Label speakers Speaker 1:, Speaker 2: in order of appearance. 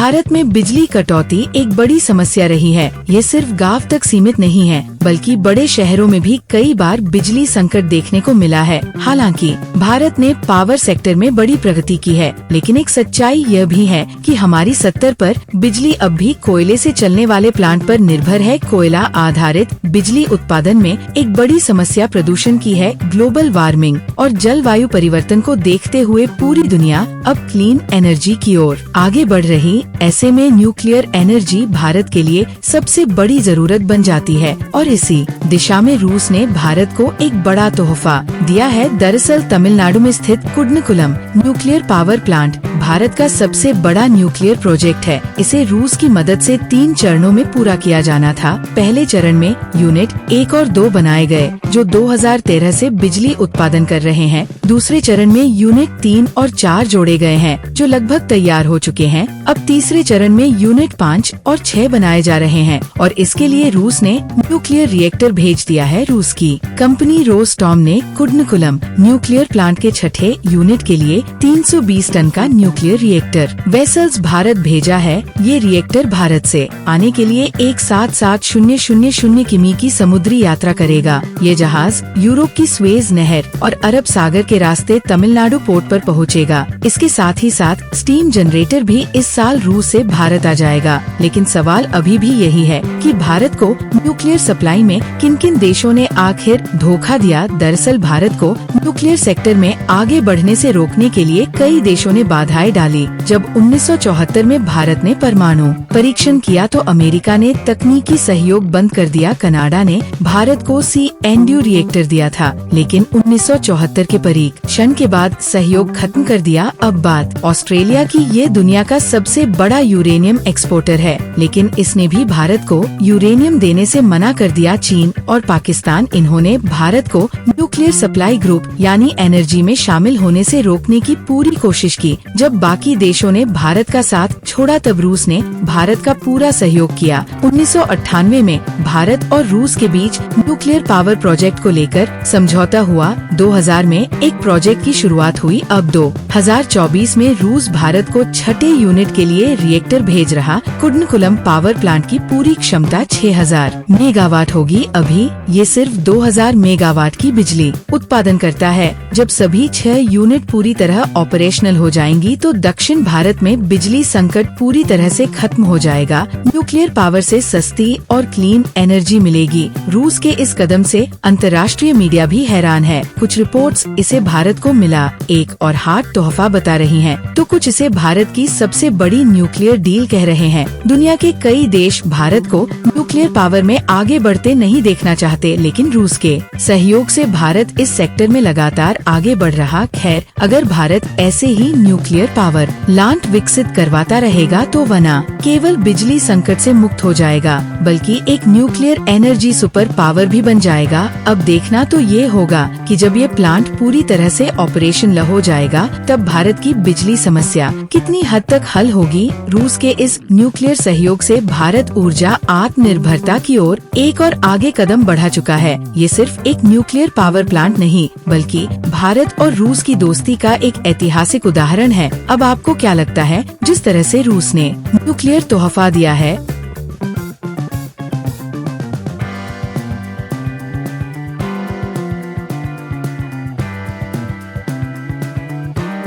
Speaker 1: भारत में बिजली कटौती एक बड़ी समस्या रही है। ये सिर्फ गांव तक सीमित नहीं है, बल्कि बड़े शहरों में भी कई बार बिजली संकट देखने को मिला है। हालांकि भारत ने पावर सेक्टर में बड़ी प्रगति की है, लेकिन एक सच्चाई यह भी है कि हमारी 70 पर बिजली अब भी कोयले से चलने वाले प्लांट पर निर्भर है। कोयला आधारित बिजली उत्पादन में एक बड़ी समस्या प्रदूषण की है। ग्लोबल वार्मिंग और जलवायु परिवर्तन को देखते हुए पूरी दुनिया अब क्लीन एनर्जी की ओर आगे बढ़ रही। ऐसे में न्यूक्लियर एनर्जी भारत के लिए सबसे बड़ी जरूरत बन जाती है और इसी दिशा में रूस ने भारत को एक बड़ा तोहफा दिया है। दरअसल तमिलनाडु में स्थित Kudankulam nuclear power plant Bharat का सबसे बड़ा न्यूक्लियर प्रोजेक्ट है। इसे रूस की मदद से 3 चरणों में पूरा किया जाना था। पहले चरण में यूनिट 1 और 2 बनाए गए, जो 2013 से बिजली उत्पादन कर रहे हैं। दूसरे चरण में यूनिट 3 और 4 जोड़े गए हैं, जो लगभग तैयार हो चुके हैं। अब तीसरे चरण में यूनिट 5 और 6 बनाए जा रहे हैं और इसके लिए रूस ने न्यूक्लियर रिएक्टर भेज दिया है। रूस की कंपनी रोस्टॉम ने कुडनकुलम न्यूक्लियर प्लांट के छठे यूनिट के लिए 320 टन का न्यूक्लियर रिएक्टर वेसल्स भारत भेजा है। ये रिएक्टर भारत से आने के लिए 177,000 किमी की समुद्री यात्रा करेगा। ये जहाज यूरोप की स्वेज नहर और अरब सागर के रास्ते तमिलनाडु पोर्ट पर पहुंचेगा। इसके साथ ही साथ स्टीम जनरेटर भी इस साल रूस से भारत आ जाएगा। लेकिन सवाल अभी भी यही है कि भारत को न्यूक्लियर सप्लाई में किन किन देशों ने आखिर धोखा दिया। दरअसल भारत को न्यूक्लियर सेक्टर में आगे बढ़ने से रोकने के लिए कई देशों ने बाधाएं डाली। जब 1974 में भारत ने परमाणु परीक्षण किया तो अमेरिका ने तकनीकी सहयोग बंद कर दिया। कनाडा ने भारत को CNDU रिएक्टर दिया था, लेकिन 1974 के परीक्षण के बाद सहयोग खत्म कर दिया। अब बात ऑस्ट्रेलिया की। ये दुनिया का सबसे बड़ा यूरेनियम एक्सपोर्टर है, लेकिन इसने भी भारत को यूरेनियम देने से मना कर दिया। चीन और पाकिस्तान, इन्होंने भारत को न्यूक्लियर सप्लाई ग्रुप यानी एनर्जी में शामिल होने से रोकने की पूरी कोशिश की। जब बाकी देशों ने भारत का साथ छोड़ा तब रूस ने भारत का पूरा सहयोग किया। 1998 में भारत और रूस के बीच न्यूक्लियर पावर प्रोजेक्ट को लेकर समझौता हुआ। 2000 में एक प्रोजेक्ट की शुरुआत हुई। अब 2024 में रूस भारत को छठे यूनिट के लिए रिएक्टर भेज रहा। कुडनकुलम पावर प्लांट की पूरी क्षमता 6000 मेगावाट होगी। अभी ये सिर्फ 2000 मेगावाट की बिजली उत्पादन करता है। जब सभी 6 यूनिट पूरी तरह ऑपरेशनल हो जाएंगी तो दक्षिण भारत में बिजली संकट पूरी तरह से खत्म हो जाएगा। न्यूक्लियर पावर से सस्ती और क्लीन एनर्जी मिलेगी। रूस के इस कदम से अंतर्राष्ट्रीय मीडिया भी हैरान है। कुछ रिपोर्ट्स इसे भारत को मिला एक और हार्ड तोहफा बता रही हैं, तो कुछ इसे भारत की सबसे बड़ी न्यूक्लियर डील कह रहे हैं। दुनिया के कई देश भारत को न्यूक्लियर पावर में आगे बढ़ते नहीं देखना चाहते, लेकिन रूस के सहयोग से भारत इस सेक्टर में लगातार आगे बढ़ रहा। खैर, अगर भारत ऐसे ही न्यूक्लियर पावर प्लांट विकसित करवाता रहेगा तो वना केवल बिजली संकट से मुक्त हो जाएगा, बल्कि एक न्यूक्लियर एनर्जी सुपर पावर भी बन जाएगा। अब देखना तो ये होगा कि जब ये प्लांट पूरी तरह से ऑपरेशनल हो जाएगा तब भारत की बिजली समस्या कितनी हद तक हल होगी। रूस के इस न्यूक्लियर सहयोग से भारत ऊर्जा आत्मनिर्भरता की ओर एक और आगे कदम बढ़ा चुका है। ये सिर्फ एक न्यूक्लियर पावर प्लांट नहीं, बल्कि भारत और रूस की दोस्ती का एक ऐतिहासिक उदाहरण है। अब आपको क्या लगता है, जिस तरह से रूस ने न्यूक्लियर तोहफा दिया है